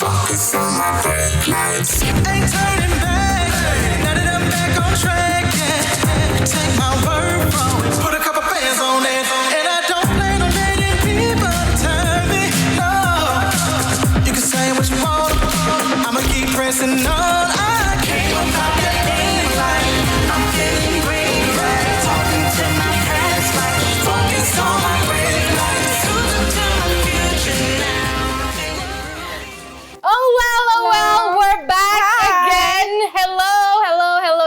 Focus on my red lights. Ain't turning back. Now that I'm back on track, yeah. Take my word from it. Put a couple bands on it. And I don't plan on letting people turn me. No. You can say what you want. I'ma keep pressing on. I can't stop that green light. I'm feeling green light. Talking to my past life. Focus on my red lights. Cruising to my future now. We're back again. Hello.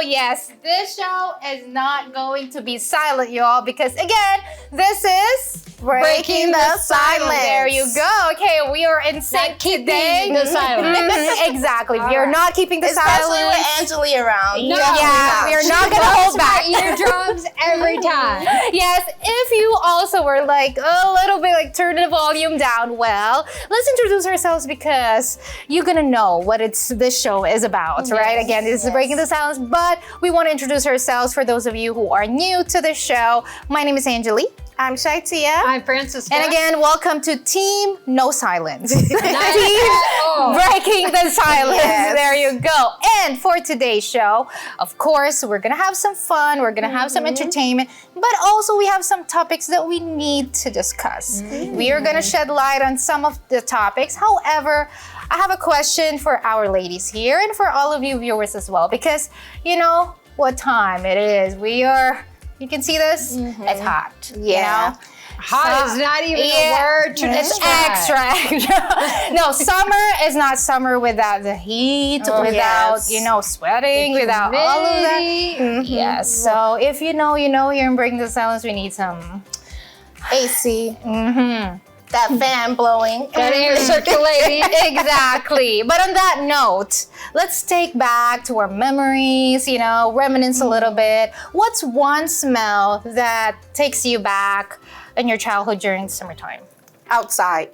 Yes, this show is not going to be silent, y'all, because again, this is Breaking the Silence. There you go. Okay, we are in sync today. The silence. Exactly. We are not keeping the Especially silence. with Angeli around. No. Yeah, we are not going to hold back. Eardrums every time. Yes, if you also were like a little bit like turn the volume down, well, let's introduce ourselves because you're gonna know what this show is about, right? Again, this is Breaking the Silence, but we want to introduce ourselves for those of you who are new to the show. My name is Angeli. I'm ShyTia. I'm Francisca. And again, welcome to Team No Silence. Team Breaking the Silence. Yes. There you go. And for today's show, of course, we're going to have some fun. We're going to have some entertainment. But also, we have some topics that we need to discuss. We are going to shed light on some of the topics. However, I have a question for our ladies here and for all of you viewers as well. Because you know what time it is. You can see this? It's hot. Yeah. You know? Hot is not even a word to It's describe. extra. No, summer is not summer without the heat, without, sweating, without all of that. Humidity. Yes. So if you know, here in Breaking the Silence, we need some AC. That fan blowing. That air circulating. Exactly. But on that note, let's take back to our memories, reminisce a little bit. What's one smell that takes you back in your childhood during summertime? Outside.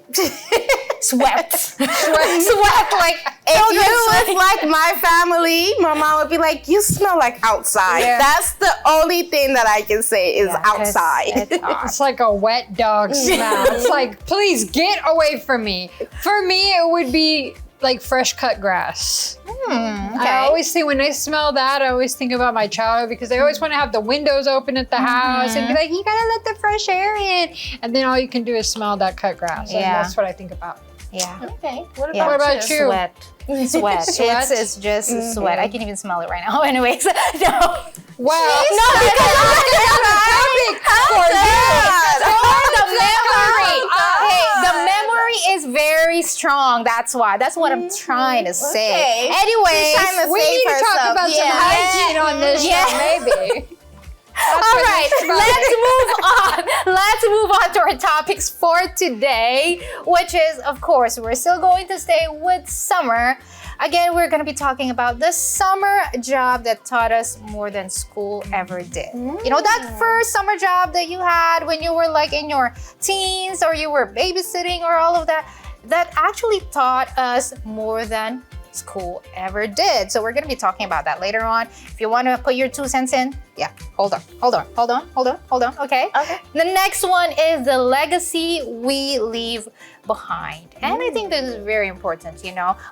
Sweat. Sweat like If you was like my family, my mom would be like, you smell like outside. Yeah. That's the only thing that I can say is outside. It's like a wet dog smell. It's like, please get away from me. For me, it would be like fresh cut grass. I always think when I smell that, I always think about my childhood because I always want to have the windows open at the house and be like, you gotta let the fresh air in. And then all you can do is smell that cut grass. And that's what I think about. Yeah. Okay. What What about you? Sweat. Sweat? It's just sweat. I can even smell it right now. Anyways, no. Wow. No, because the memory is very strong. That's why. That's what I'm trying to say. Okay. Anyways, We need to talk about some hygiene on this show, maybe. all right, let's move on to our topics for today, which is, of course, we're still going to stay with summer. Again, we're going to be talking about the summer job that taught us more than school ever did. You know, that first summer job that you had when you were like in your teens or you were babysitting or all of that, that actually taught us more than school ever did. So we're going to be talking about that later on. If you want to put your 2 cents in, hold on. Okay. The next one is the legacy we leave behind. And I think this is very important,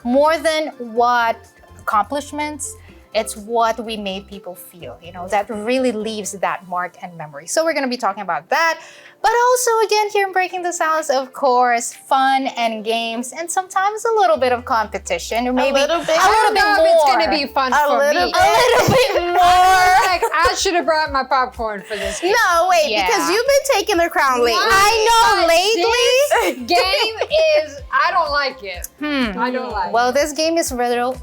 more than what accomplishments, it's what we made people feel, that really leaves that mark and memory. So we're going to be talking about that. But also, again, here in Breaking the Silence, of course, fun and games, and sometimes a little bit of competition, or maybe a little bit more. It's going to be fun for me. A little bit more. Like, I should have brought my popcorn for this game. No, wait, because you've been taking the crown lately. I know, lately. This game is, I don't like it. I don't like Well, it. this game is Riddle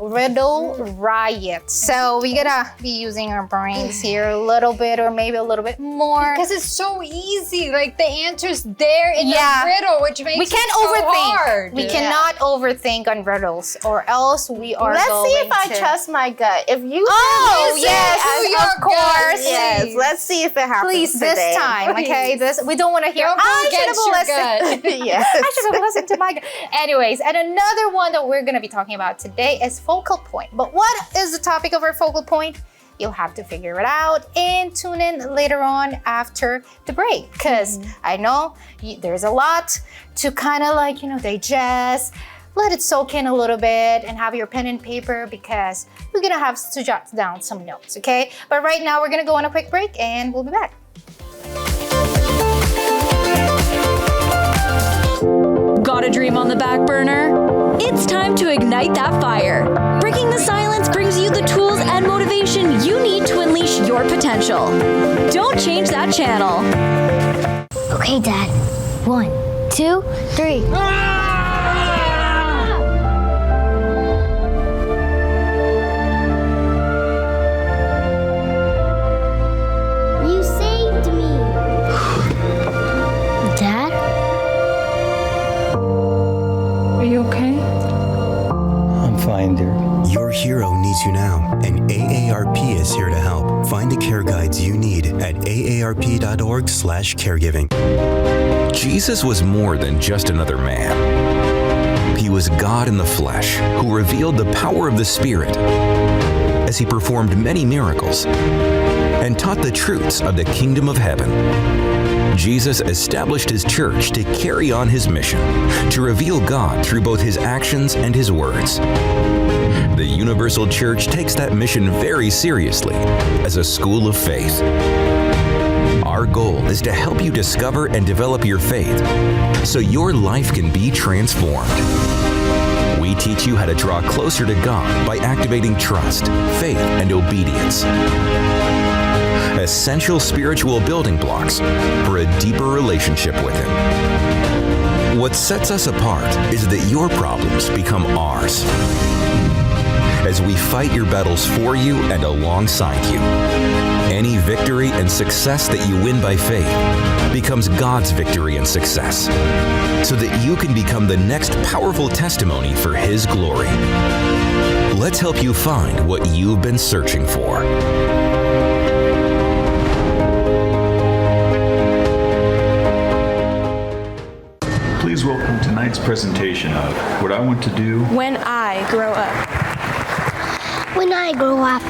Riot. So we're gonna be using our brains here a little bit, or maybe a little bit more. Because it's so easy. Like, the answer's there in the riddle, which makes we can't it so overthink. hard. We cannot overthink on riddles, or else we are Let's going see if I to... trust my gut. If you Of course. Yes, let's see if it happens Please, today. this time, okay? We don't want to hear, Don't go I should against your have listened. Yes. I should have listened to my gut. Anyways, and another one that we're going to be talking about today is focal point. But what is the topic of our focal point? You'll have to figure it out and tune in later on after the break. Because I know there's a lot to kind of like, digest. let it soak in a little bit and have your pen and paper because we're gonna have to jot down some notes, okay? But right now we're gonna go on a quick break and we'll be back. Got a dream on the back burner? It's time to ignite that fire. Breaking the Silence brings you the tools and motivation you need to unleash your potential. Don't change that channel. Okay, Dad. 1, 2, 3. You saved me. Dad? Are you okay? I'm fine, dear. Your hero needs you now, and AARP is here to help. Find the care guides you need at aarp.org/caregiving. Jesus was more than just another man. He was God in the flesh who revealed the power of the Spirit as he performed many miracles and taught the truths of the kingdom of heaven. Jesus established his church to carry on his mission, to reveal God through both his actions and his words. The Universal Church takes that mission very seriously as a school of faith. Our goal is to help you discover and develop your faith so your life can be transformed. We teach you how to draw closer to God by activating trust, faith, and obedience. Essential spiritual building blocks for a deeper relationship with Him. What sets us apart is that your problems become ours. As we fight your battles for you and alongside you, any victory and success that you win by faith becomes God's victory and success, so that you can become the next powerful testimony for His glory. Let's help you find what you've been searching for. Please welcome tonight's presentation of What I Want to Do When I Grow Up. When I grow up.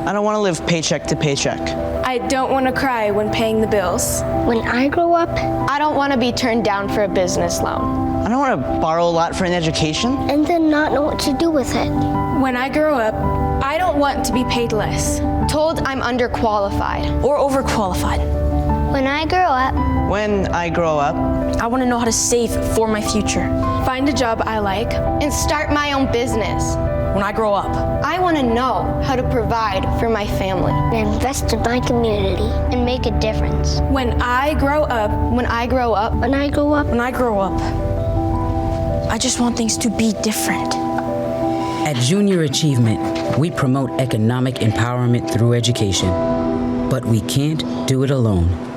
I don't want to live paycheck to paycheck. I don't want to cry when paying the bills. When I grow up. I don't want to be turned down for a business loan. I don't want to borrow a lot for an education. And then not know what to do with it. When I grow up, I don't want to be paid less. Told I'm underqualified. Or overqualified. When I grow up. When I grow up. I want to know how to save for my future. Find a job I like. And start my own business. When I grow up. I want to know how to provide for my family. And invest in my community. And make a difference. When I grow up. When I grow up. When I grow up. When I grow up. I just want things to be different. At Junior Achievement, we promote economic empowerment through education. But we can't do it alone.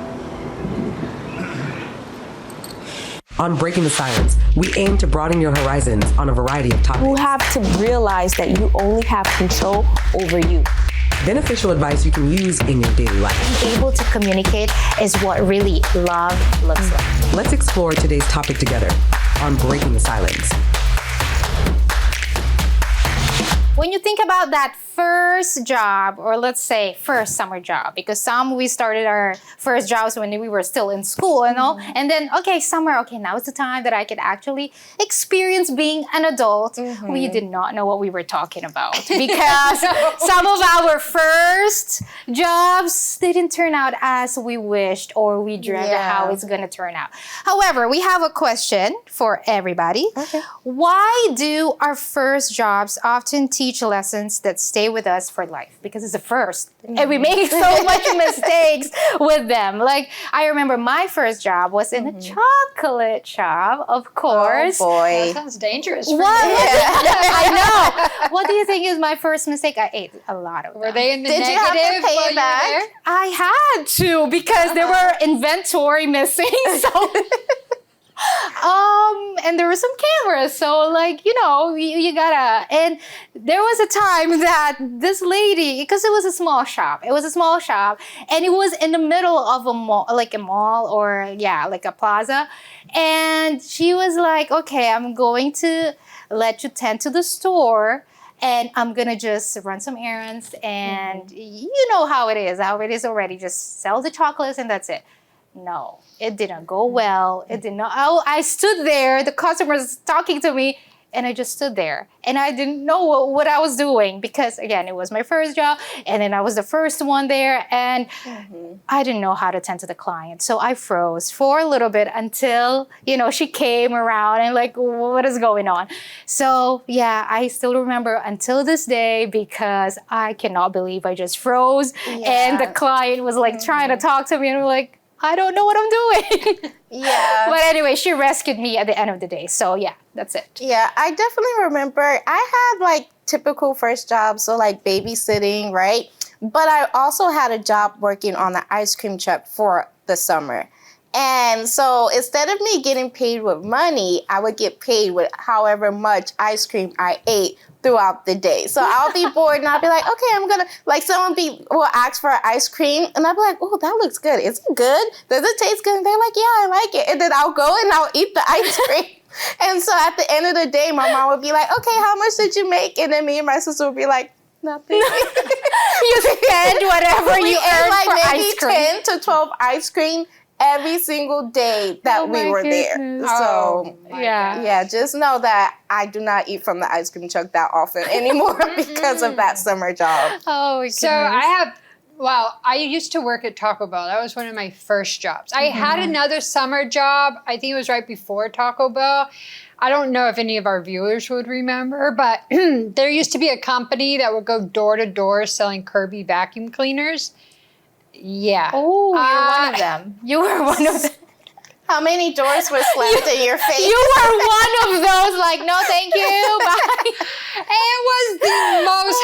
On Breaking the Silence, we aim to broaden your horizons on a variety of topics. You have to realize that you only have control over you. Beneficial advice you can use in your daily life. Being able to communicate is what really love looks like. Let's explore today's topic together on Breaking the Silence. When you think about that first job, or let's say first summer job, because we started our first jobs when we were still in school, you know, and then, okay, summer, okay, now is the time that I could actually experience being an adult. We did not know what we were talking about because some of our first jobs, they didn't turn out as we wished or we dreamt how it's going to turn out. However, we have a question for everybody. Okay. Why do our first jobs often teach lessons that stay with us for life? Because it's the first and we make so much mistakes with them. Like, I remember my first job was in a chocolate shop, of course. Oh boy. That sounds dangerous for What? you. I know. What do you think is my first mistake? I ate a lot of them. Were they in the Did you negative have to pay while it back? you were there? I had to because there were inventory missing. So and there were some cameras, so like, you know, you gotta, and there was a time that this lady, because it was a small shop, and it was in the middle of a mall, like a mall, or like a plaza, and she was like, okay, I'm going to let you tend to the store, and I'm gonna just run some errands, and you know how it is already, just sell the chocolates and that's it. No, it didn't go well. It did not. I stood there, the customer was talking to me, And I just stood there and I didn't know what I was doing because again, it was my first job and then I was the first one there and I didn't know how to tend to the client. So I froze for a little bit until, she came around and like, what is going on? So yeah, I still remember until this day because I cannot believe I just froze and the client was like trying to talk to me and I'm like, I don't know what I'm doing. Yeah. But anyway, she rescued me at the end of the day. So yeah, that's it. Yeah, I definitely remember I had like typical first jobs, so like babysitting, right? But I also had a job working on the ice cream truck for the summer. And so instead of me getting paid with money, I would get paid with however much ice cream I ate throughout the day. So I'll be bored and I'll be like, okay, I'm gonna, like someone will ask for ice cream and I'll be like, oh, that looks good. Is it good? Does it taste good? And they're like, yeah, I like it. And then I'll go and I'll eat the ice cream. And so at the end of the day, my mom would be like, okay, how much did you make? And then me and my sister would be like, nothing. You spend whatever you earned like for maybe ice cream. 10 to 12 ice cream every single day that we were there. So yeah, just know that I do not eat from the ice cream truck that often anymore because of that summer job. Oh, my So I used to work at Taco Bell. That was one of my first jobs. I had another summer job. I think it was right before Taco Bell. I don't know if any of our viewers would remember, but there used to be a company that would go door to door selling Kirby vacuum cleaners. Yeah. Oh, you're one of them. You were one of them. How many doors were slammed in your face? You were one of those, like, no, thank you, bye. It was the most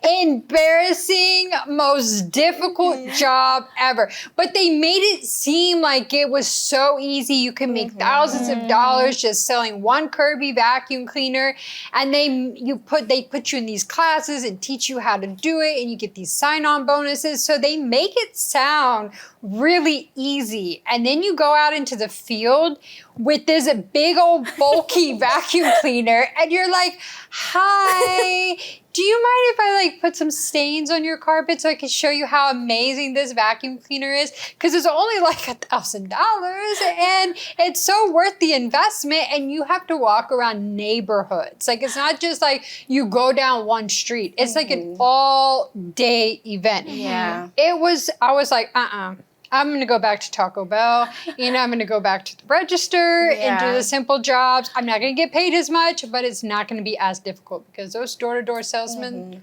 humbling, embarrassing, most difficult job ever. But they made it seem like it was so easy. You can make thousands of dollars just selling one Kirby vacuum cleaner. And they put you in these classes and teach you how to do it. And you get these sign-on bonuses. So they make it sound really easy. And then you go out into the field with this big old bulky vacuum cleaner and you're like, hi, do you mind if I like put some stains on your carpet so I can show you how amazing this vacuum cleaner is? Because it's only like $1,000 and it's so worth the investment and you have to walk around neighborhoods. Like it's not just like you go down one street. It's like an all day event. Yeah. I was like, I'm going to go back to Taco Bell. I'm going to go back to the register and do the simple jobs. I'm not going to get paid as much, but it's not going to be as difficult because those door-to-door salesmen,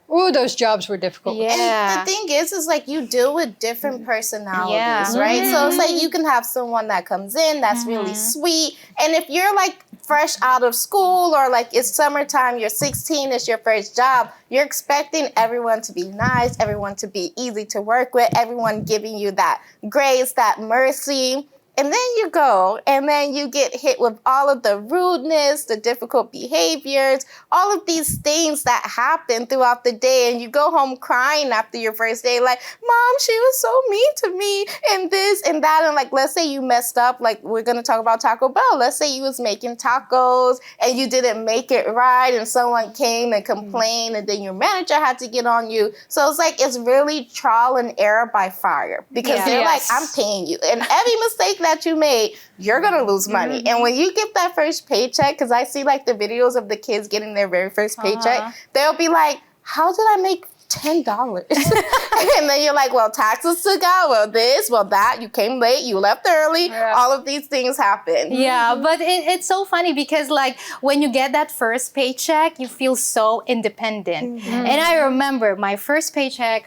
those jobs were difficult. Yeah. And the thing is like you deal with different personalities, right? So it's like you can have someone that comes in that's really sweet. And if you're like fresh out of school or like it's summertime, you're 16, it's your first job, you're expecting everyone to be nice, everyone to be easy to work with, everyone giving you that grace, that mercy. And then you go and then you get hit with all of the rudeness, the difficult behaviors, all of these things that happen throughout the day. And you go home crying after your first day, like, Mom, she was so mean to me and this and that. And like, let's say you messed up, like we're going to talk about Taco Bell. Let's say you was making tacos and you didn't make it right and someone came and complained and then your manager had to get on you. So it's like, it's really trial and error by fire because they're like, I'm paying you. And every mistake that you made, you're gonna lose money. And when you get that first paycheck, because I see like the videos of the kids getting their very first paycheck, they'll be like, how did I make $10? And then you're like, well, taxes took out, well, this, well, that, you came late, you left early, all of these things happen. Yeah, but it's so funny because like when you get that first paycheck, you feel so independent. And I remember my first paycheck,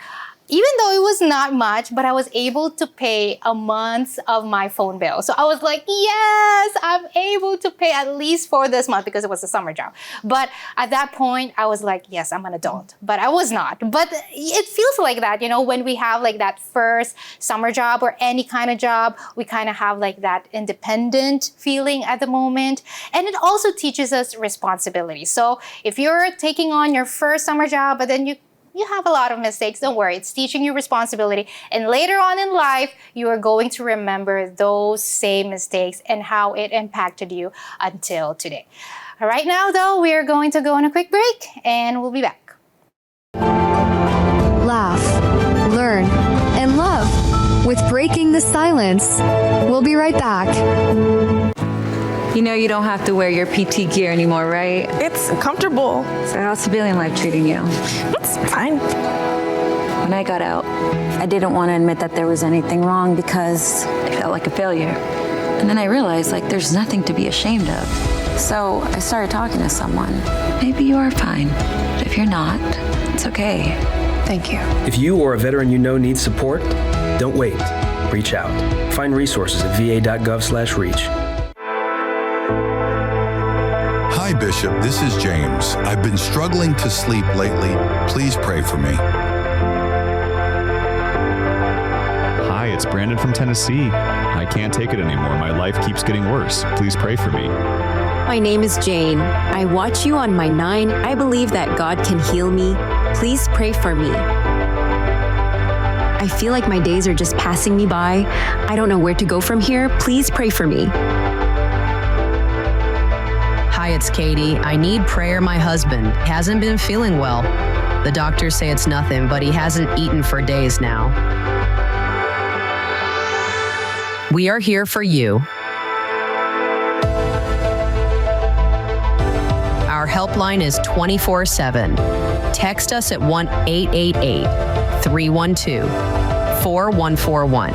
even though it was not much, but I was able to pay a month of my phone bill. So I was like, yes, I'm able to pay at least for this month because it was a summer job. But at that point, I was like, yes, I'm an adult. But I was not. But it feels like that, when we have like that first summer job or any kind of job, we kind of have like that independent feeling at the moment. And it also teaches us responsibility. So if you're taking on your first summer job, but then you have a lot of mistakes, don't worry. It's teaching you responsibility. And later on in life, you are going to remember those same mistakes and how it impacted you until today. All right, now though, we are going to go on a quick break and we'll be back. Laugh, learn, and love with Breaking the Silence. We'll be right back. You know you don't have to wear your PT gear anymore, right? It's comfortable. So how's civilian life treating you? It's fine. When I got out, I didn't want to admit that there was anything wrong because I felt like a failure. And then I realized, like, there's nothing to be ashamed of. So I started talking to someone. Maybe you are fine, but if you're not, it's okay. Thank you. If you or a veteran you know needs support, don't wait. Reach out. Find resources at va.gov/reach. Hi, Bishop. This is James. I've been struggling to sleep lately. Please pray for me. Hi, it's Brandon from Tennessee. I can't take it anymore. My life keeps getting worse. Please pray for me. My name is Jane. I watch you on my 9. I believe that God can heal me. Please pray for me. I feel like my days are just passing me by. I don't know where to go from here. Please pray for me. Hi, it's Katie. I need prayer. My husband hasn't been feeling well. The doctors say it's nothing, but he hasn't eaten for days now. We are here for you. Our helpline is 24/7. Text us at 1-888-312-4141.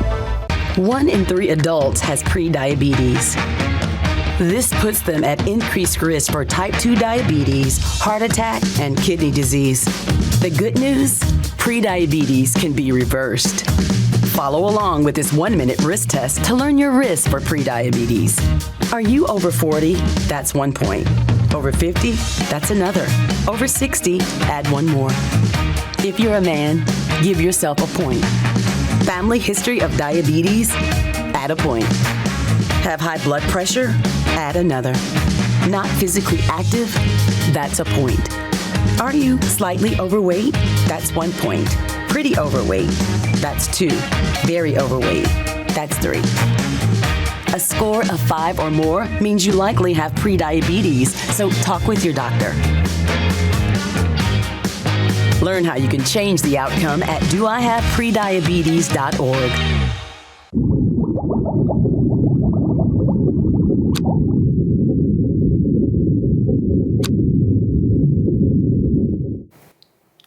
1 in 3 adults has prediabetes. This puts them at increased risk for type 2 diabetes, heart attack, and kidney disease. The good news? Prediabetes can be reversed. Follow along with this 1-minute risk test to learn your risk for prediabetes. Are you over 40? That's 1 point. Over 50? That's another. Over 60? Add 1 more. If you're a man, give yourself a point. Family history of diabetes? Add a point. Have high blood pressure? Add another. Not physically active? That's a point. Are you slightly overweight? That's 1 point. Pretty overweight? That's 2. Very overweight? That's 3. A score of 5 or more means you likely have prediabetes, so talk with your doctor. Learn how you can change the outcome at doihaveprediabetes.org.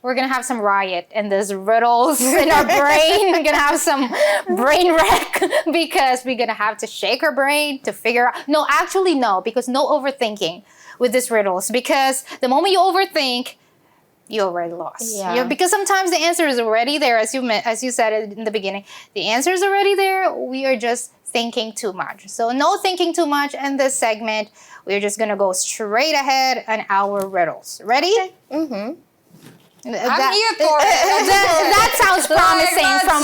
We're gonna have some riot and there's riddles in our brain. We're gonna have some brain wreck because we're gonna have to shake our brain to figure out. No, actually no, because no overthinking with these riddles. Because the moment you overthink, you already lost. Yeah. Because sometimes the answer is already there, as you said in the beginning. The answer is already there. We are just thinking too much. So no thinking too much in this segment. We're just gonna go straight ahead on our riddles. Ready? Okay. Mm-hmm. That sounds promising from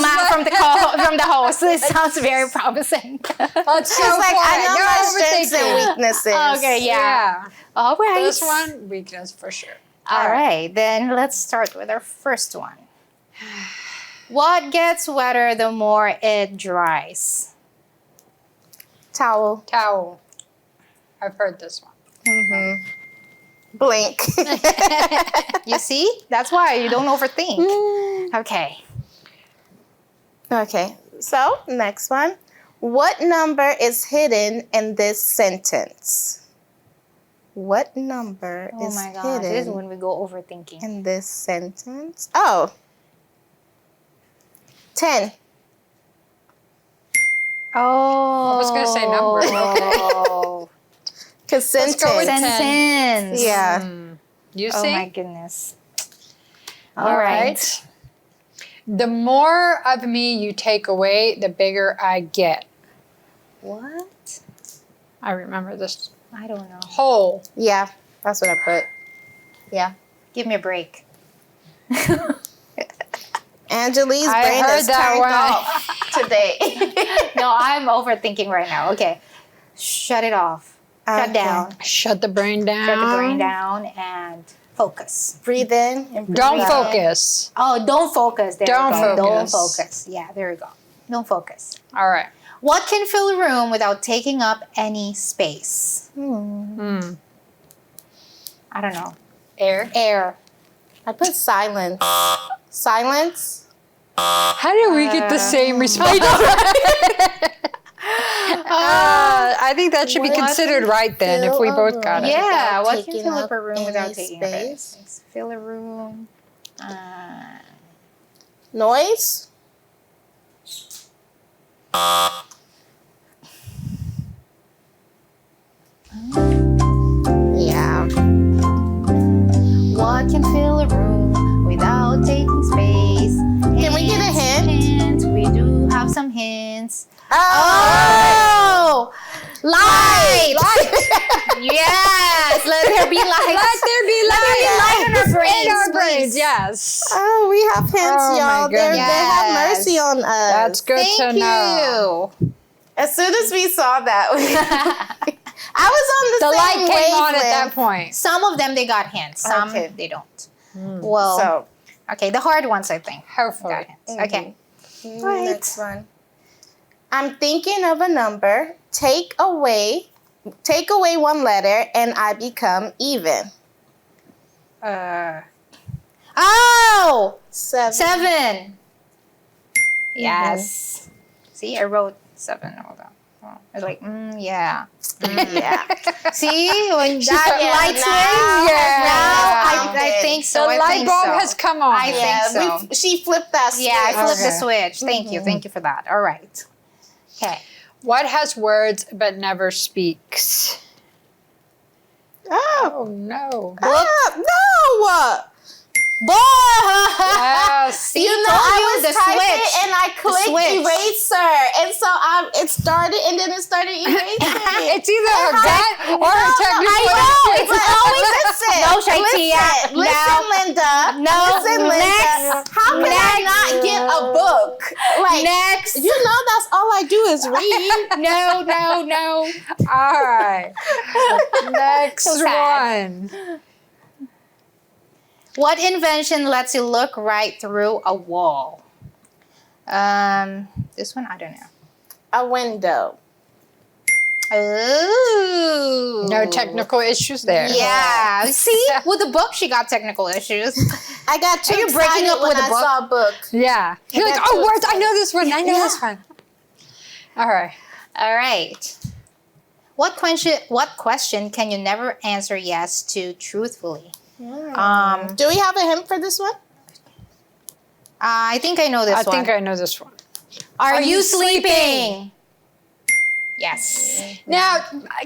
the host. It sounds very promising. Let's go like I know my strengths and weaknesses. Okay, yeah. All right. This one, weakness for sure. All right, then let's start with our first one. What gets wetter the more it dries? Towel. Towel. I've heard this one. Mm-hmm. Blink. You see? That's why you don't overthink. Okay. Okay, so next one. What number is hidden in this sentence? What number is my God, hidden this is when we go overthinking. in this sentence? Oh, 10. Oh. I was going to say number. Oh. Because Let's go with 10. Sentence. Yeah. You Oh see? my goodness. All right. The more of me you take away, the bigger I get. What? I remember this. I don't know. Whole. Yeah, that's what I put. Yeah. Give me a break. Angeli's I brain heard is that turned one. off today. No, I'm overthinking right now. Okay. Shut it off. Shut down. Shut the brain down. Shut the brain down and focus. Breathe in and breathe Don't out. focus. Oh, don't focus. There Don't we go. Don't focus. focus. Yeah, there we go. Don't focus. All right. What can fill a room without taking up any space? Hmm. I don't know. Air. Air. I put silence. Silence? How did we get the same response? I think that should be considered right then if we both got it. Yeah, what can fill up a room without taking space? Fill a room. Noise? Yeah. What can fill a room without taking space? Can we get a hint? We do have some hints. Oh! Light! Yes! Let there be light. Let there be light. Let there be light in our brains. In our brains, yes. Oh, we have hints, y'all. They have mercy on us. That's good to know. As soon as we saw that, I was on the light same came on at wavelength. that point. Some of them, they got hints. Some, they don't. Well, okay, the hard ones, I think. Hopefully. Got hints. Okay. Next one. I'm thinking of a number. Take away one letter, and I become even. Oh! 7. Yes. See, I wrote 7. Hold on. I was like, yeah. Yeah. See, when that light swing, now I think so. The light bulb has come on. I think so. She flipped that switch. Yeah, I flipped the switch. Thank you. Thank you for that. All right. Okay. What has words but never speaks? Oh, no. No! Yes. You know, I was typing and I clicked eraser, and so it started, and then it started erasing. It's either a gut or a technical issue. It's always No, ShyTia. Listen, Linda. Listen, Linda. Next. How can I not get a book? Like, Next. You know, that's all I do is read. No. All right. Next one. What invention lets you look right through a wall? This one, I don't know. A window. Ooh. No technical issues there. Yeah. See, with the book, she got technical issues. I got too You're breaking up with when a I book. saw a book. Yeah. You're like, oh, words. I know this one. I know this one. All right. All right. What question can you never answer yes to truthfully? Do we have a hint for this one? I think I know this one. I think I know this one. Are you sleeping? Yes. Now,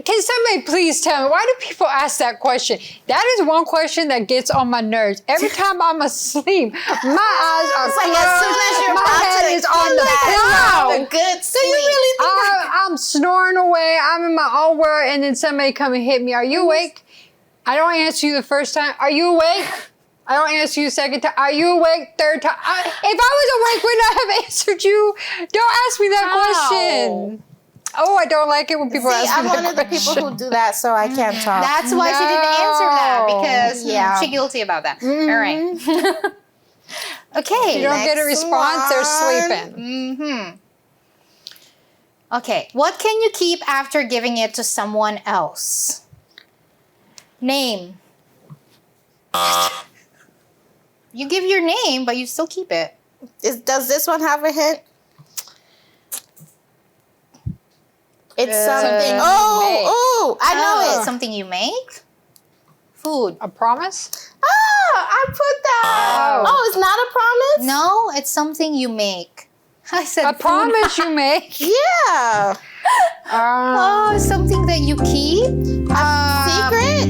can somebody please tell me, why do people ask that question? That is one question that gets on my nerves. Every time I'm asleep, my eyes are closed. Like as soon as you're my about head to is on the pillow. a good sleep. Do you really think I'm snoring away. I'm in my own world, and then somebody come and hit me. Are you awake? I don't answer you the first time. Are you awake? I don't answer you the second time. Are you awake? Third time. If I was awake, would I have answered you? Don't ask me that question. Oh, I don't like it when people ask me I'm that one of the people who do that, so I can't talk. That's why she didn't answer that, because she's guilty about that. All right. Okay. If you don't get a response, they're sleeping. Okay. What can you keep after giving it to someone else? Name. You give your name, but you still keep it. Does this one have a hint? It's something. I know it. Something you make? Food. A promise? I put that. Oh, it's not a promise? No, it's something you make. I said a promise you make? Yeah. Something that you keep? Secret?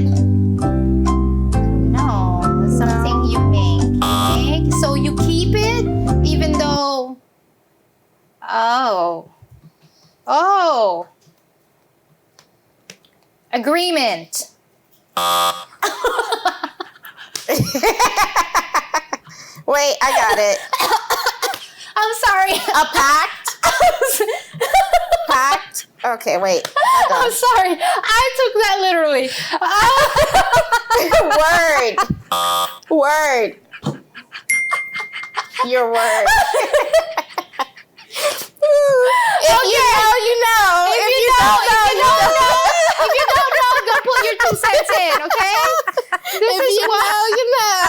No, something you make. So you keep it even though... Oh. Agreement. Wait, I got it. I'm sorry. A pact? Pact? Okay, wait. I'm sorry. I took that literally. Word. Your word. If you know, you know. If you don't know, go put your 2 cents in, okay? If you know, you know.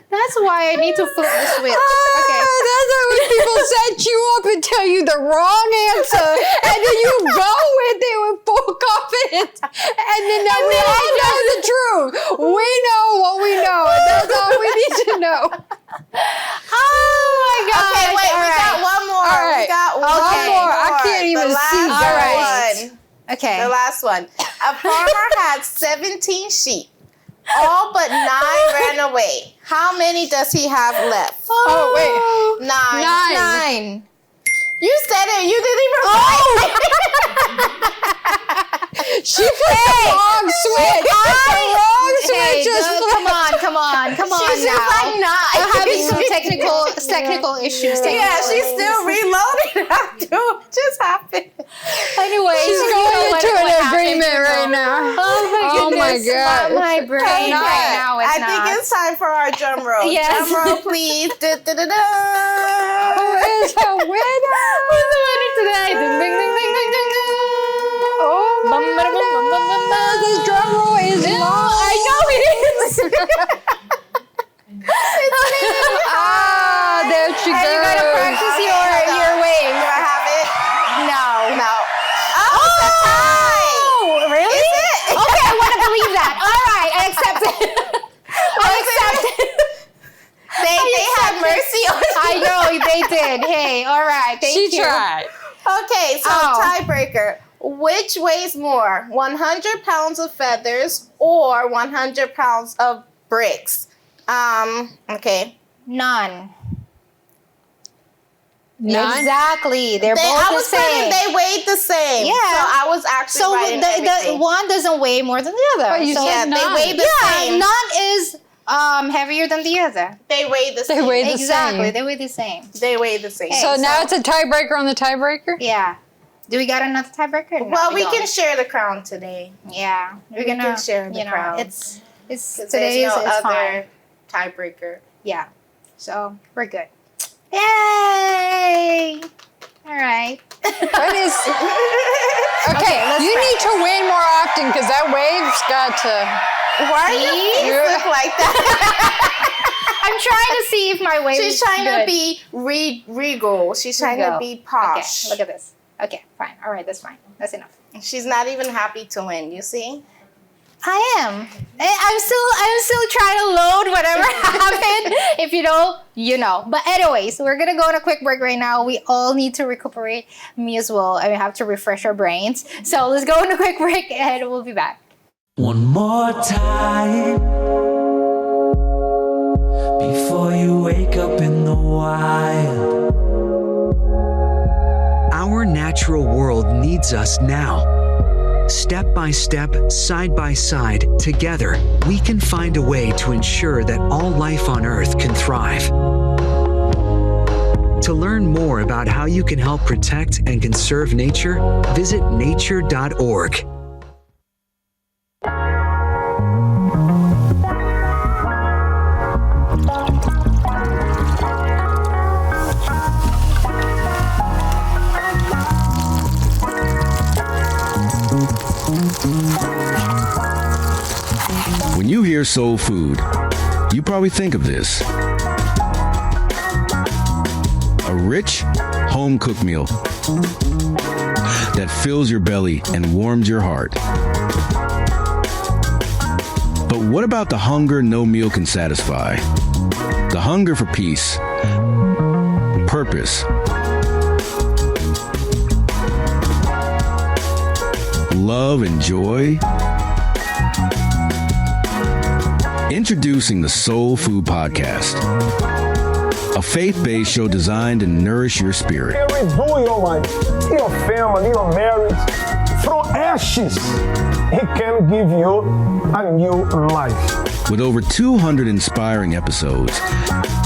That's why I need to flip the switch. Okay. That's why when people set you up and tell you the wrong answer, and then you go with it with full confidence, and then now we all know the truth. We know what we know, and that's all we need to know. Oh my God. Okay, wait, we got one more. All right. We got one more. I can't even see. All right. Okay. The last one. A farmer had 17 sheep. All but 9 ran away. How many does he have left? Oh, wait. 9. You said it. You didn't even write She put the wrong switch. The wrong switch just Come on She's now. just like 9. I'm having some technical issues. Yeah, she's still reloading after what just happened. Anyway, She's going into an agreement right now. Oh my God. My brain right now is I think it's time for our drum roll. Yes. Drum roll, please. Da, da, da, da. Who is a winner? Who's the winner today? Ding, ding, ding, ding, ding, ding, ding. This drum roll is long. I know it is. There she goes. You gotta practice your wave. Do I have it? No. Oh, it's a tie. Really? Is it? Okay, I want to believe that. All right, I accept it. I accept it. They had mercy on you. I know, they did. Hey, all right, thank you. She tried. Okay, so tiebreaker. Which weighs more, 100 pounds of feathers or 100 pounds of bricks? Okay. None. None? Exactly. They're both the same. They weighed the same. Yeah. So I was actually writing the one doesn't weigh more than the other. But you said none. They weigh the same. None is heavier than the other. They weigh the same. They weigh the Exactly. same. They weigh the same. They weigh the same. So now it's a tiebreaker on the tiebreaker? Yeah. Do we got another tiebreaker? No, Well, we don't. can share the crown today. Yeah. We can share the crown. It's There's today's no is other fine. tiebreaker. Yeah. So we're good. Yay! All right. What is? Okay, you need to win more often because that wave's got to. Why are your face look like that? I'm trying to see if my wave is She's trying good. to be regal. She's trying to be posh. Okay, look at this. Okay, fine. All right, that's fine. That's enough. She's not even happy to win. You see? I am. I'm still trying to load whatever happened. If you know, you know. But anyways, we're gonna go on a quick break right now. We all need to recuperate, me as well, and we have to refresh our brains. So let's go on a quick break and we'll be back. One more time before you wake up in the wild. Our natural world needs us now. Step by step, side by side, together, we can find a way to ensure that all life on Earth can thrive. To learn more about how you can help protect and conserve nature, visit nature.org. When you hear soul food, you probably think of this. A rich, home-cooked meal that fills your belly and warms your heart. But what about the hunger no meal can satisfy? The hunger for peace, purpose, love and joy? Introducing the Soul Food Podcast, a faith-based show designed to nourish your spirit. Redo your life, your family, your marriage. From ashes, He can give you a new life. With over 200 inspiring episodes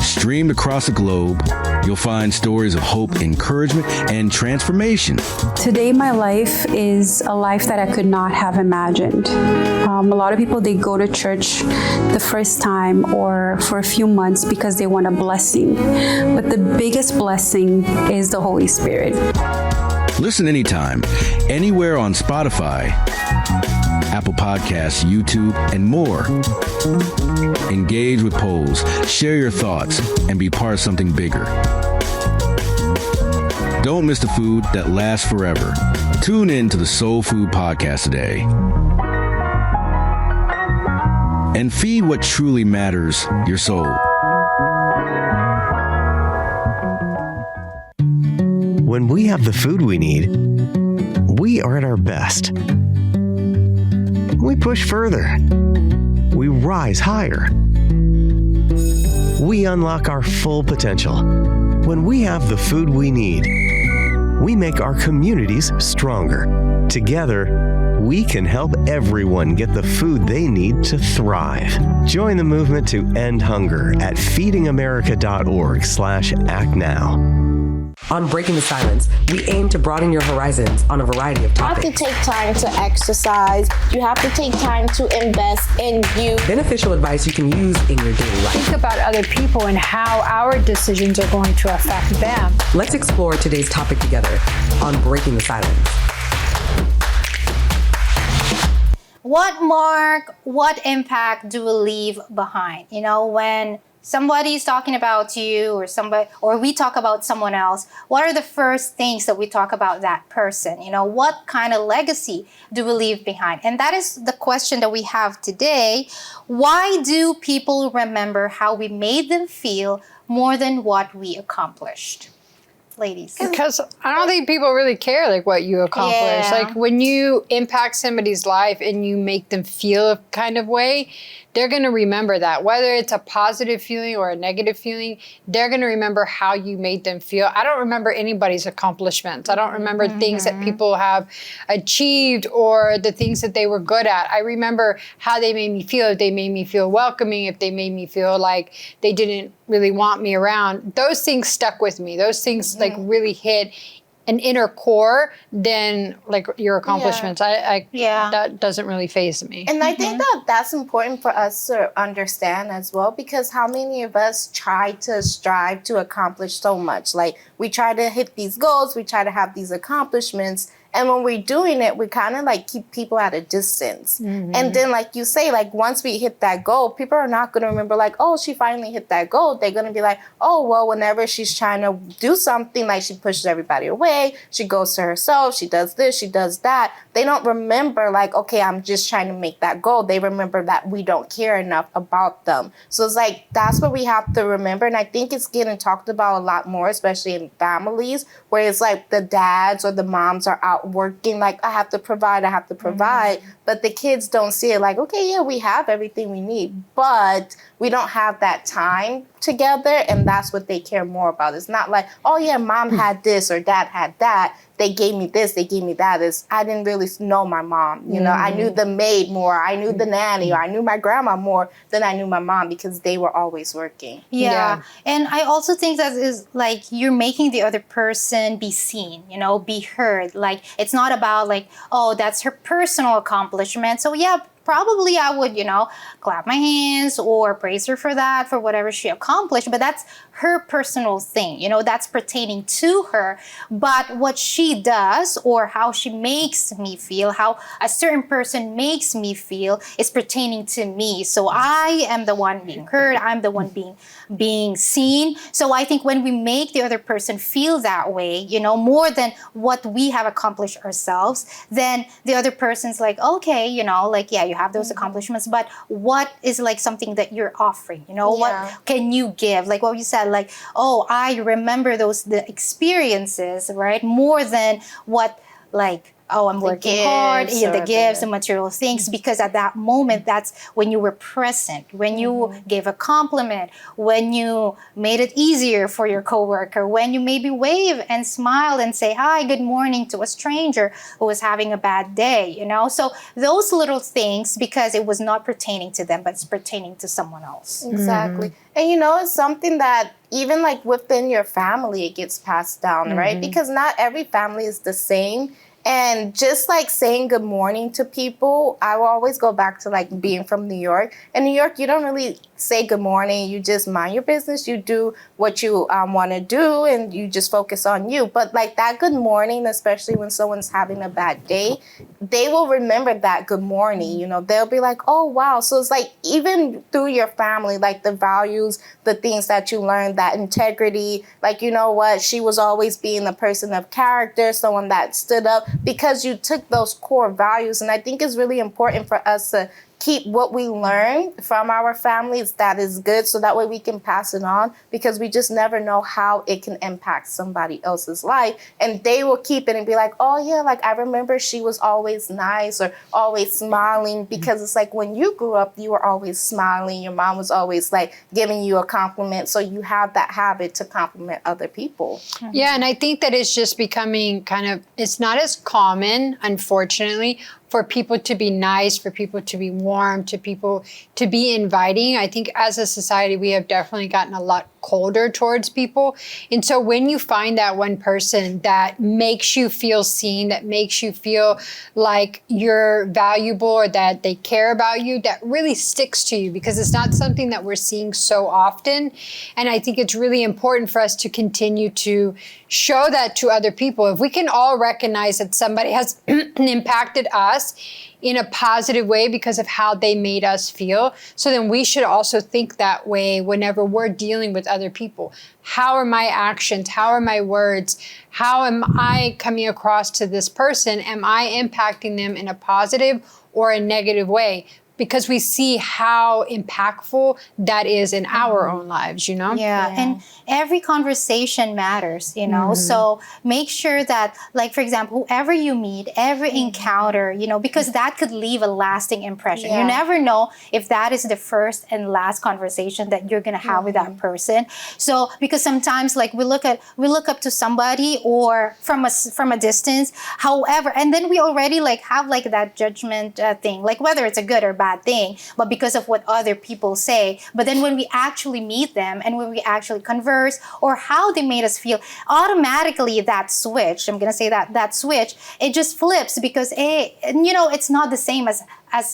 streamed across the globe, you'll find stories of hope, encouragement, and transformation. Today, my life is a life that I could not have imagined. A lot of people, they go to church the first time or for a few months because they want a blessing. But the biggest blessing is the Holy Spirit. Listen anytime, anywhere on Spotify, Apple Podcasts, YouTube, and more. Engage with polls, share your thoughts, and be part of something bigger. Don't miss the food that lasts forever. Tune in to the Soul Food Podcast today. And feed what truly matters, your soul. When we have the food we need, we are at our best. We push further. We rise higher. We unlock our full potential. When we have the food we need, we make our communities stronger. Together, we can help everyone get the food they need to thrive. Join the movement to end hunger at feedingamerica.org/actnow. On Breaking the Silence, we aim to broaden your horizons on a variety of topics. You have to take time to exercise. You have to take time to invest in you. Beneficial advice you can use in your daily life. Think about other people and how our decisions are going to affect them. Let's explore today's topic together on Breaking the Silence. What mark, what impact do we leave behind? You know, when somebody's talking about you or we talk about someone else, what are the first things that we talk about that person? You know, what kind of legacy do we leave behind? And that is the question that we have today. Why do people remember how we made them feel more than what we accomplished? Ladies. Because I don't think people really care like what you accomplish. Yeah. Like when you impact somebody's life and you make them feel a kind of way, they're going to remember that. Whether it's a positive feeling or a negative feeling, they're going to remember how you made them feel. I don't remember anybody's accomplishments. I don't remember things that people have achieved or the things that they were good at. I remember how they made me feel. If they made me feel welcoming, if they made me feel like they didn't really want me around. Those things stuck with me. Those things like really hit an inner core than like your accomplishments. That doesn't really faze me. And I think that that's important for us to understand as well, because how many of us try to strive to accomplish so much? Like we try to hit these goals, we try to have these accomplishments, and when we're doing it, we kind of like keep people at a distance. And then like you say, like once we hit that goal, people are not going to remember like, oh, she finally hit that goal. They're going to be like, oh, well, whenever she's trying to do something, like she pushes everybody away, she goes to herself, she does this, she does that. They don't remember like, okay, I'm just trying to make that goal. They remember that we don't care enough about them. So it's like, that's what we have to remember. And I think it's getting talked about a lot more, especially in families, where it's like the dads or the moms are out working, like I have to provide, but the kids don't see it like, okay, yeah, we have everything we need, but we don't have that time together, and that's what they care more about. It's not like, oh yeah, mom had this or dad had that, they gave me this, they gave me that. I didn't really know my mom, you know. I knew the maid more, I knew the nanny, or I knew my grandma more than I knew my mom, because they were always working. Yeah. And I also think that is like you're making the other person be seen, you know, be heard. Like it's not about like, oh, that's her personal accomplishment. So yeah, probably I would, you know, clap my hands or praise her for that, for whatever she accomplished, but that's her personal thing, you know, that's pertaining to her. But what she does or how she makes me feel, how a certain person makes me feel is pertaining to me. So I am the one being heard, I'm the one being seen. So I think when we make the other person feel that way, you know, more than what we have accomplished ourselves, then the other person's like, okay, you know, like, yeah, you have those accomplishments, but what is like something that you're offering, you know, what can you give? Like what you said, like, oh, I remember the experiences, right? More than what like, oh, I'm working hard, the gifts, the material things, because at that moment, that's when you were present, when you gave a compliment, when you made it easier for your coworker, when you maybe wave and smile and say, hi, good morning to a stranger who was having a bad day, you know? So those little things, because it was not pertaining to them, but it's pertaining to someone else. Exactly. And you know, it's something that even like within your family, it gets passed down, right? Because not every family is the same. And just like saying good morning to people, I will always go back to like being from New York. In New York, you don't really say good morning. You just mind your business. You do what you want to do, and you just focus on you. But like that good morning, especially when someone's having a bad day, they will remember that good morning. You know, they'll be like, oh, wow. So it's like even through your family, like the values, the things that you learned, that integrity, like, you know what, she was always being a person of character, someone that stood up because you took those core values. And I think it's really important for us to keep what we learn from our families that is good, so that way we can pass it on, because we just never know how it can impact somebody else's life, and they will keep it and be like, oh yeah, like I remember she was always nice or always smiling, because it's like when you grew up, you were always smiling, your mom was always like giving you a compliment, so you have that habit to compliment other people. Yeah, and I think that it's just becoming it's not as common, unfortunately, for people to be nice, for people to be warm, to people to be inviting. I think as a society, we have definitely gotten a lot colder towards people. And so when you find that one person that makes you feel seen, that makes you feel like you're valuable or that they care about you, that really sticks to you, because it's not something that we're seeing so often. And I think it's really important for us to continue to show that to other people. If we can all recognize that somebody has impacted us in a positive way because of how they made us feel, so then we should also think that way whenever we're dealing with other people. How are my actions? How are my words? How am I coming across to this person? Am I impacting them in a positive or a negative way? Because we see how impactful that is in our own lives, you know? Yeah, and every conversation matters, you know? So make sure that, like, for example, whoever you meet, every encounter, you know, because that could leave a lasting impression. You never know if that is the first and last conversation that you're gonna have with that person. So, because sometimes, like, we look up to somebody or from a distance, however, and then we already like have like that judgment thing, like whether it's a good or bad thing, but because of what other people say. But then when we actually meet them and when we actually converse or how they made us feel, automatically that switch, I'm gonna say that switch, it just flips, because you know, it's not the same as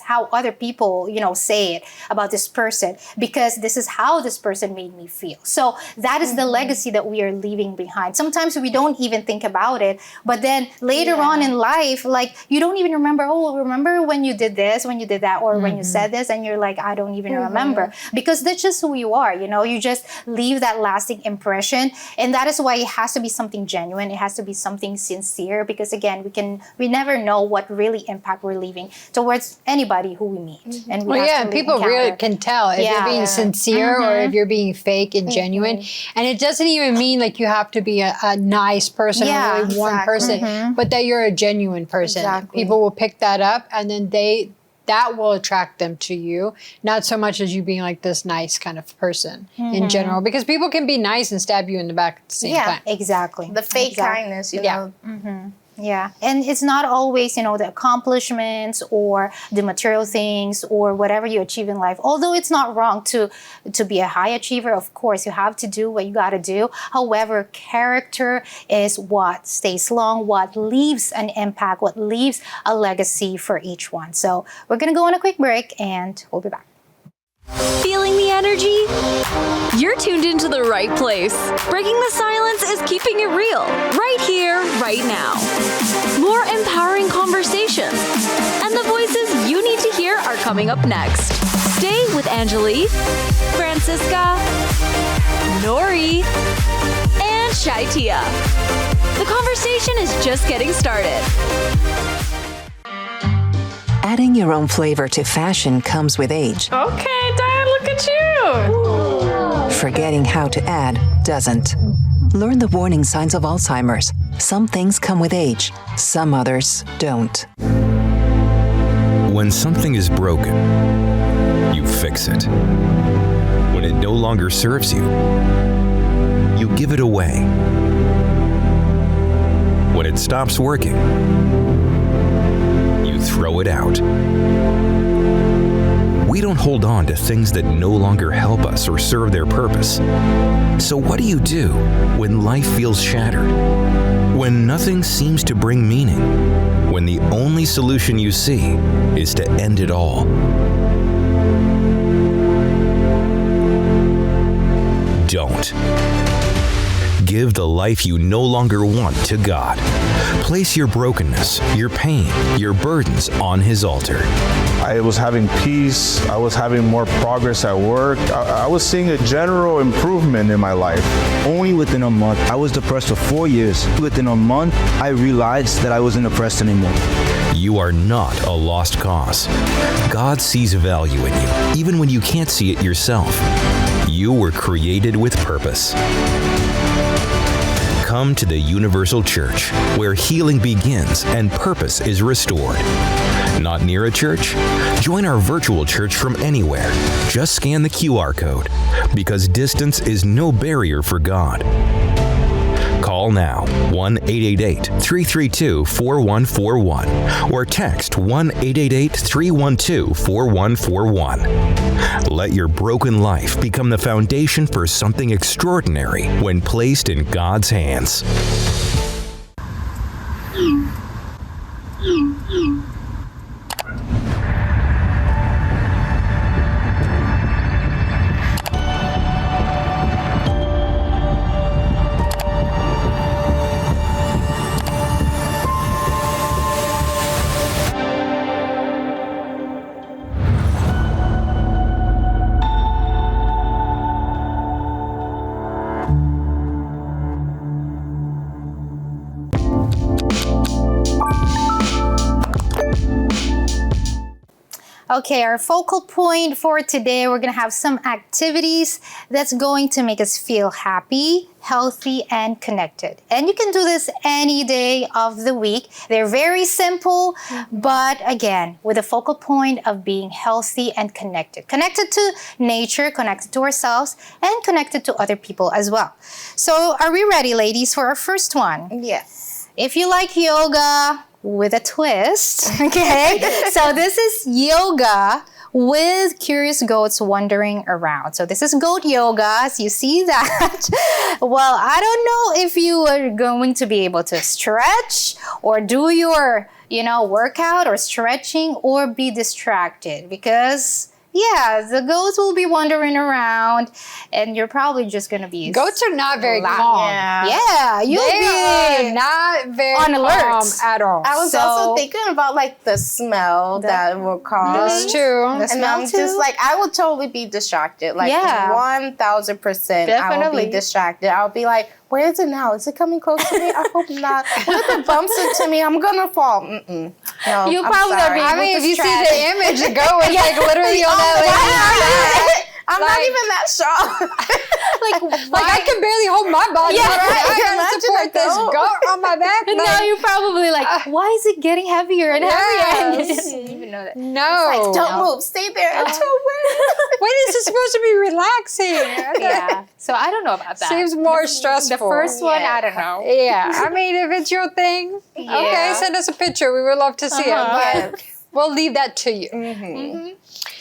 how other people, you know, say it about this person, because this is how this person made me feel. So that is the legacy that we are leaving behind. Sometimes we don't even think about it, but then later on in life, like, you don't even remember, remember when you did this, when you did that, or when you said this, and you're like, I don't even remember, because that's just who you are, you know? You just leave that lasting impression, and that is why it has to be something genuine. It has to be something sincere, because again, we never know what really impact we're leaving towards anybody who we meet. And people really can tell if you're being sincere or if you're being fake and genuine. And it doesn't even mean like you have to be a nice person or a really warm person, but that you're a genuine person. People will pick that up, and then that will attract them to you, not so much as you being like this nice kind of person in general, because people can be nice and stab you in the back at the same time. Exactly. The fake kindness, you know. Yeah, and it's not always, you know, the accomplishments or the material things or whatever you achieve in life. Although it's not wrong to be a high achiever, of course, you have to do what you got to do. However, character is what stays long, what leaves an impact, what leaves a legacy for each one. So we're going to go on a quick break, and we'll be back. Feeling the energy? You're tuned into the right place. Breaking the silence is keeping it real, right here, right now. More empowering conversations, and the voices you need to hear are coming up next. Stay with Angeli, Francisca, Nori, and ShyTia. The conversation is just getting started. Adding your own flavor to fashion comes with age. Okay, Diane, look at you. Forgetting how to add doesn't. Learn the warning signs of Alzheimer's. Some things come with age, some others don't. When something is broken, you fix it. When it no longer serves you, you give it away. When it stops working, throw it out. We don't hold on to things that no longer help us or serve their purpose. So what do you do when life feels shattered? When nothing seems to bring meaning, when the only solution you see is to end it all. Don't. Give the life you no longer want to God. Place your brokenness, your pain, your burdens on His altar. I was having peace. I was having more progress at work. I was seeing a general improvement in my life. Only within a month, I was depressed for 4 years. Within a month, I realized that I wasn't depressed anymore. You are not a lost cause. God sees value in you, even when you can't see it yourself. You were created with purpose. Come to the Universal Church, where healing begins and purpose is restored. Not near a church? Join our virtual church from anywhere. Just scan the QR code, because distance is no barrier for God. Call now 1-888-332-4141 or text 1-888-312-4141. Let your broken life become the foundation for something extraordinary when placed in God's hands. Okay, our focal point for today, we're going to have some activities that's going to make us feel happy, healthy, and connected. And you can do this any day of the week. They're very simple, but again, with a focal point of being healthy and connected. Connected to nature, connected to ourselves, and connected to other people as well. So are we ready, ladies, for our first one? Yes. If you like yoga with a twist, okay? So this is yoga with curious goats wandering around. So this is goat yoga, so you see that. Well, I don't know if you are going to be able to stretch or do your, workout or stretching or be distracted because the goats will be wandering around and you're probably just going to be... Goats are not very calm. You'll be not very on alert calm at all. I was also thinking about the smell that will cause. That's true. And I'm just I would totally be distracted. 1,000%. I will be distracted. I'll be like, where is it now? Is it coming close to me? I hope not. What if it bumps into me? I'm gonna fall. No, you probably sorry. if you see the image, the goat was literally on that. I'm not even that strong. I can barely hold my body. I gotta support this goat on my back. No, you're probably why is it getting heavier and heavier? And you didn't even know that. No. Don't move. Stay there until when? When is it supposed to be relaxing? So I don't know about that. Seems more stressful. The first one, I don't know. Yeah. I mean, if it's your thing, okay, send us a picture. We would love to see it. But we'll leave that to you.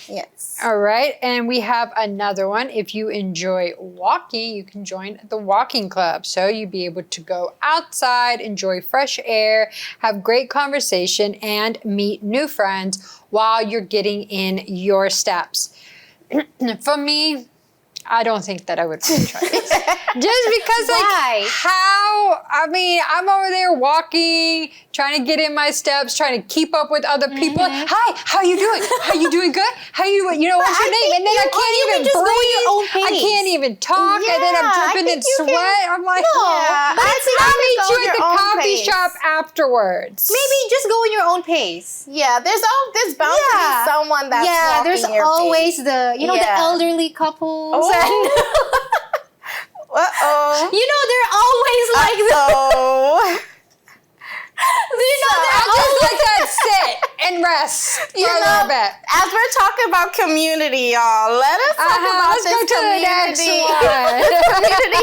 Yes. All right. And we have another one. If you enjoy walking, you can join the walking club. So you'll be able to go outside, enjoy fresh air, have great conversation, and meet new friends while you're getting in your steps. For me, I don't think that I would want to try this. Just because, I'm over there walking, trying to get in my steps, trying to keep up with other people. Hi, how you doing? Are you doing good? How you doing? What's your name? And then I can't even breathe. I can't even talk, and then I'm dripping in sweat. I'm like, I'll meet you at the coffee shop afterwards. Maybe just go in your own pace. Yeah, there's bound to be someone that's walking there's your always pace. the elderly couples. Uh-oh. They're always like I'll just let that sit and rest for a little bit. As we're talking about community, y'all, let us talk about this community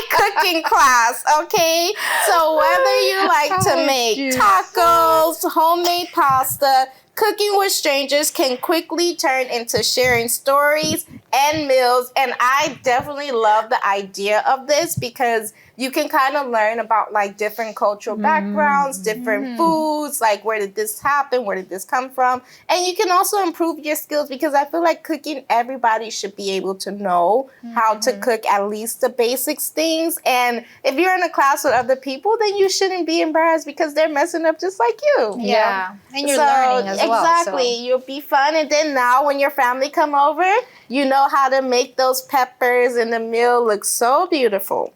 cooking class, okay? So whether you like to make tacos, homemade pasta, cooking with strangers can quickly turn into sharing stories and meals. And I definitely love the idea of this because you can kind of learn about like different cultural backgrounds, different foods, like where did this happen, where did this come from, and you can also improve your skills because I feel like cooking, everybody should be able to know how to cook at least the basics things. And if you're in a class with other people, then you shouldn't be embarrassed because they're messing up just like you. Yeah, and you're learning as well. Exactly, you'll be fun, and then now when your family come over, you know how to make those peppers and the meal look so beautiful.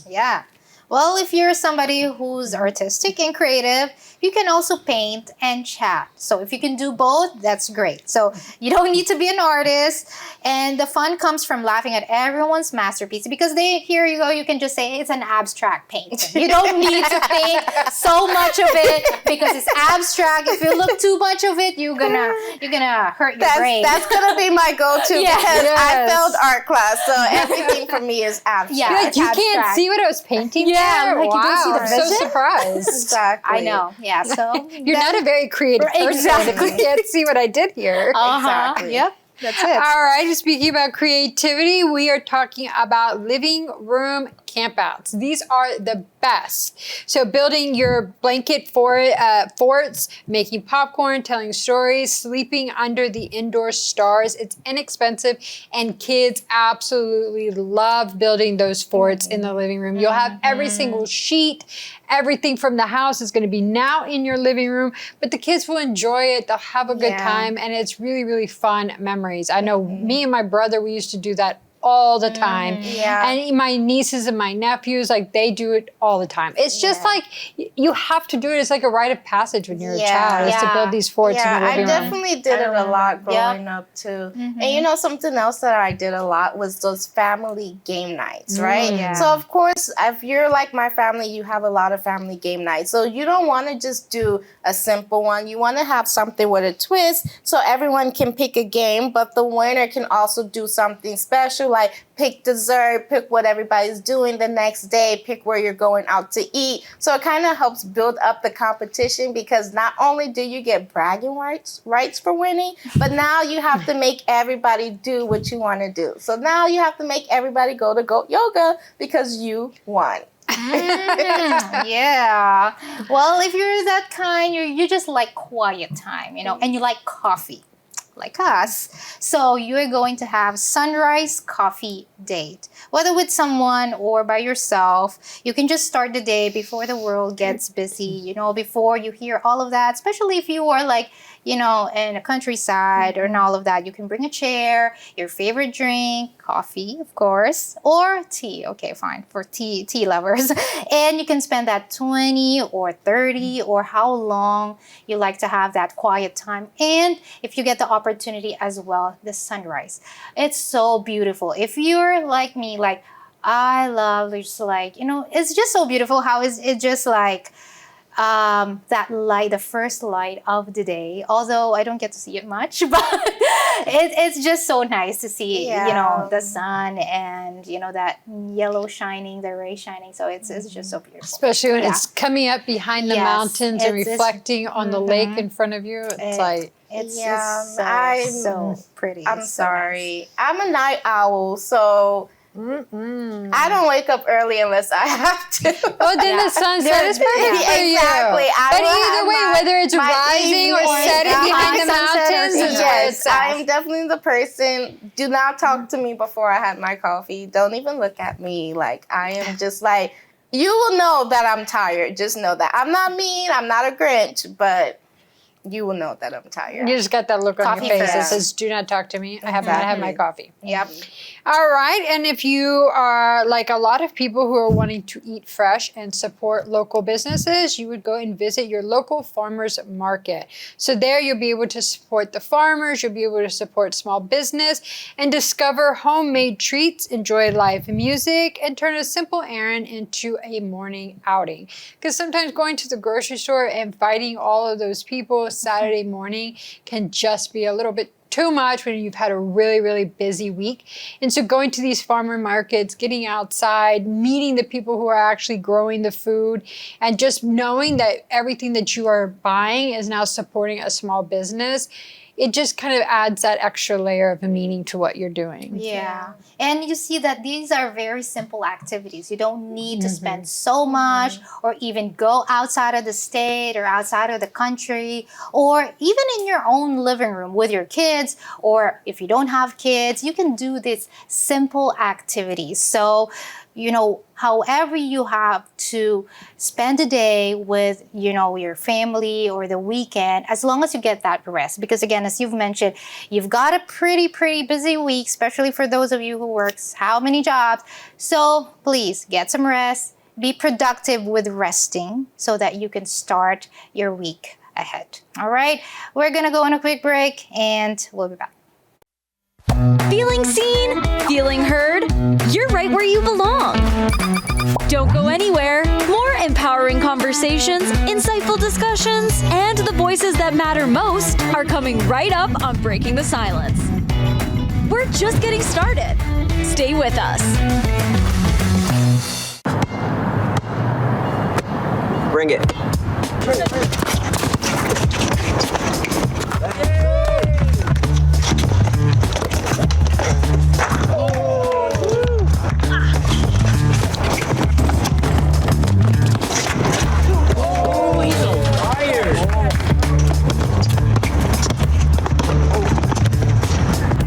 Yeah. Well, if you're somebody who's artistic and creative, you can also paint and chat. So if you can do both, that's great. So you don't need to be an artist. And the fun comes from laughing at everyone's masterpiece because here you go, you can just say it's an abstract painting. You don't need to think so much of it because it's abstract. If you look too much of it, you're gonna hurt your brain. That's gonna be my go-to because I failed art class, so everything for me is abstract. Yeah, like you can't see what I was painting. Yeah, like wow, you didn't see the I'm so vision? surprised. Exactly. I know. Yeah. So You're not a very creative person. Exactly. You can't see what I did here. Exactly. Yep. That's it. All right. Speaking about creativity, we are talking about living room campouts. These are the best. So building your blanket forts, making popcorn, telling stories, sleeping under the indoor stars. It's inexpensive and kids absolutely love building those forts in the living room. You'll have every single sheet, everything from the house is going to be now in your living room, but the kids will enjoy it. They'll have a good time and it's really, really fun memories. I know me and my brother, we used to do that all the time. And my nieces and my nephews, like they do it all the time. It's just like, you have to do it. It's like a rite of passage when you're a child, is to build these forts in the living room. I definitely did it a lot growing up too. And you know, something else that I did a lot was those family game nights, right? So of course, if you're like my family, you have a lot of family game nights. So you don't want to just do a simple one. You want to have something with a twist so everyone can pick a game, but the winner can also do something special, like pick dessert, pick what everybody's doing the next day, pick where you're going out to eat. So it kind of helps build up the competition because not only do you get bragging rights for winning, but now you have to make everybody do what you want to do. So now you have to make everybody go to goat yoga because you won. Yeah. Well, if you're that kind, you just like quiet time, you know, and you like coffee. Like us. So you're going to have sunrise coffee date. Whether with someone or by yourself, you can just start the day before the world gets busy, you know, before you hear all of that, especially if you are like, you know, in a countryside and all of that. You can bring a chair, your favorite drink, coffee, of course, or tea. Okay, fine, for tea lovers. And you can spend that 20 or 30 or how long you like to have that quiet time. And if you get the opportunity as well, the sunrise. It's so beautiful. If you're like me, like I love just like, you know, it's just so beautiful how is it just like that light, the first light of the day, although I don't get to see it much, but it's just so nice to see, you know, the sun and, you know, that yellow shining, the ray shining. So it's just so beautiful. Especially when it's coming up behind the mountains and reflecting on the lake in front of you. It's like... It's so pretty. I'm sorry. I'm a night owl, so... I don't wake up early unless I have to. Oh, then the sunset is perfect for you. Exactly. But either way, whether it's rising or setting behind the mountains, yes, I am definitely the person. Do not talk to me before I had my coffee. Don't even look at me. Like I am just like, you will know that I'm tired. Just know that. I'm not mean. I'm not a Grinch, but you will know that I'm tired. You just got that look on your face that says, do not talk to me. I have not had my coffee. Yep. All right. And if you are like a lot of people who are wanting to eat fresh and support local businesses, you would go and visit your local farmers market. So there you'll be able to support the farmers, you'll be able to support small business and discover homemade treats, enjoy live music, and turn a simple errand into a morning outing. Because sometimes going to the grocery store and fighting all of those people Saturday morning can just be a little bit too much when you've had a really, really busy week. And so going to these farmer markets, getting outside, meeting the people who are actually growing the food, and just knowing that everything that you are buying is now supporting a small business, it just kind of adds that extra layer of a meaning to what you're doing. Yeah. And you see that these are very simple activities. You don't need to spend so much or even go outside of the state or outside of the country, or even in your own living room with your kids, or if you don't have kids, you can do these simple activities. So, however you have to spend a day with, your family or the weekend, as long as you get that rest. Because again, as you've mentioned, you've got a pretty busy week, especially for those of you who works how many jobs. So please get some rest, be productive with resting so that you can start your week ahead. All right, we're gonna go on a quick break and we'll be back. Feeling seen? Feeling heard? You're right where you belong. Don't go anywhere. More empowering conversations, insightful discussions, and the voices that matter most are coming right up on Breaking the Silence. We're just getting started. Stay with us. Bring it.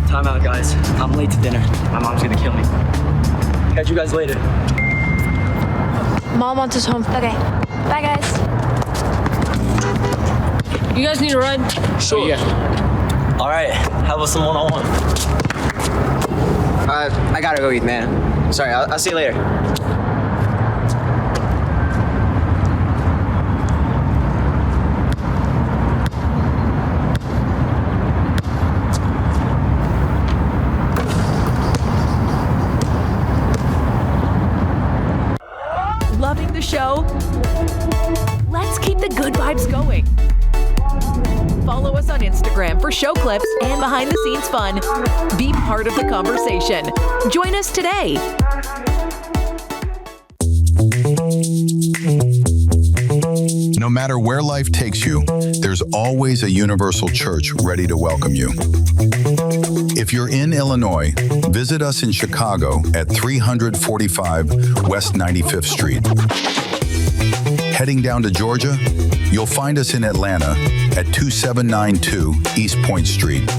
Time out, guys. I'm late to dinner. My mom's gonna kill me. Catch you guys later. Mom wants us home. Okay. Bye, guys. You guys need a ride? Sure. Yeah. All right. How about some one-on-one? I gotta go eat, man. Sorry, I'll see you later. Loving the show? Let's keep the good vibes going. Follow us on Instagram for show clips and behind-the-scenes fun. Be part of the conversation. Join us today. No matter where life takes you, there's always a universal church ready to welcome you. If you're in Illinois, visit us in Chicago at 345 West 95th Street. Heading down to Georgia, you'll find us in Atlanta at 2792 East Point Street.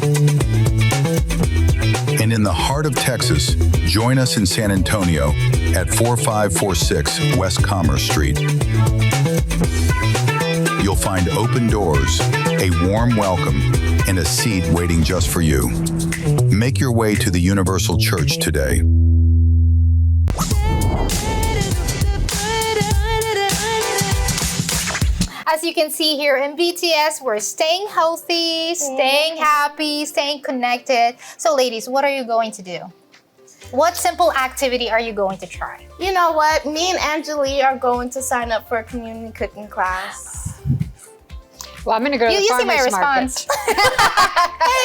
And in the heart of Texas, join us in San Antonio at 4546 West Commerce Street. You'll find open doors, a warm welcome, and a seat waiting just for you. Make your way to the Universal Church today. As you can see here in BTS, we're staying healthy, staying happy, staying connected. So ladies, what are you going to do? What simple activity are you going to try? You know what? Me and Angeli are going to sign up for a community cooking class. Well, I'm gonna go to the farmer's market. You see my response.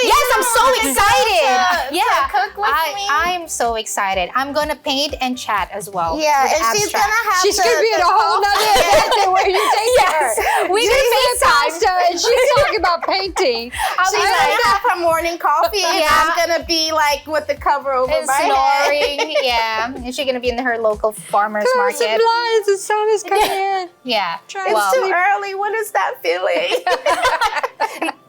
Yes, I'm so excited. To cook with me. I'm so excited. I'm gonna paint and chat as well. Yeah, and she's gonna have She's gonna be in a whole nother event where you take her. We She's can eating pasta and she's talking about painting. She's gonna have her morning coffee, and I'm gonna be like with the cover over and my snoring. head. Yeah, and she's gonna be in her local farmer's market. Close the blinds, the sun is coming in. Yeah, It's too early. What is that feeling?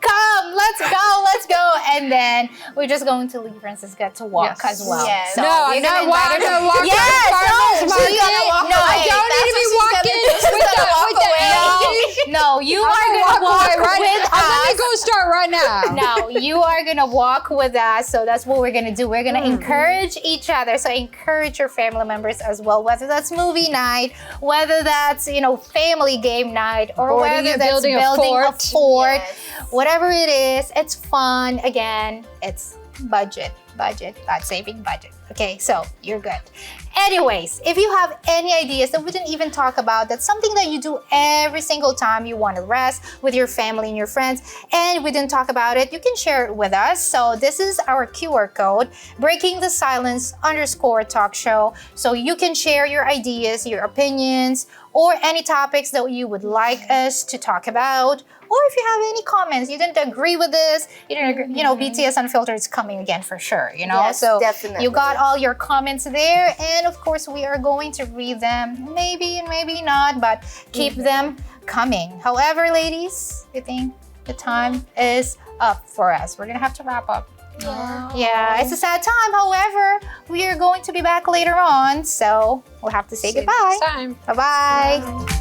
Come, let's go. And then we're just going to leave Francisca to walk as well. Yes. So No, I'm not walking. Yes, she's gonna walk away. I don't need to be walking with the No, you are gonna walk with us. I'm gonna go start right now. No, you are gonna walk with us. So that's what we're gonna do. We're gonna encourage each other. So encourage your family members as well, whether that's movie night, whether that's family game night, or whether that's building a fort. Yes. Whatever it is, it's fun. Again, it's budget, not saving budget. Okay, so you're good. Anyways, if you have any ideas that we didn't even talk about, that's something that you do every single time you want to rest with your family and your friends, and we didn't talk about it, you can share it with us. So this is our QR code, Breaking the Silence _talk show. So you can share your ideas, your opinions, or any topics that you would like us to talk about, or if you have any comments, you didn't agree with this, you didn't agree, you know, BTS Unfiltered is coming again for sure, you know. Yes, so definitely. you got all your comments there, and of course we are going to read them, maybe and maybe not, but keep them coming. However, ladies, I think the time is up for us. We're gonna have to wrap up. Yeah, it's a sad time. However, we are going to be back later on, so we'll have to say goodbye. Time. Bye-bye.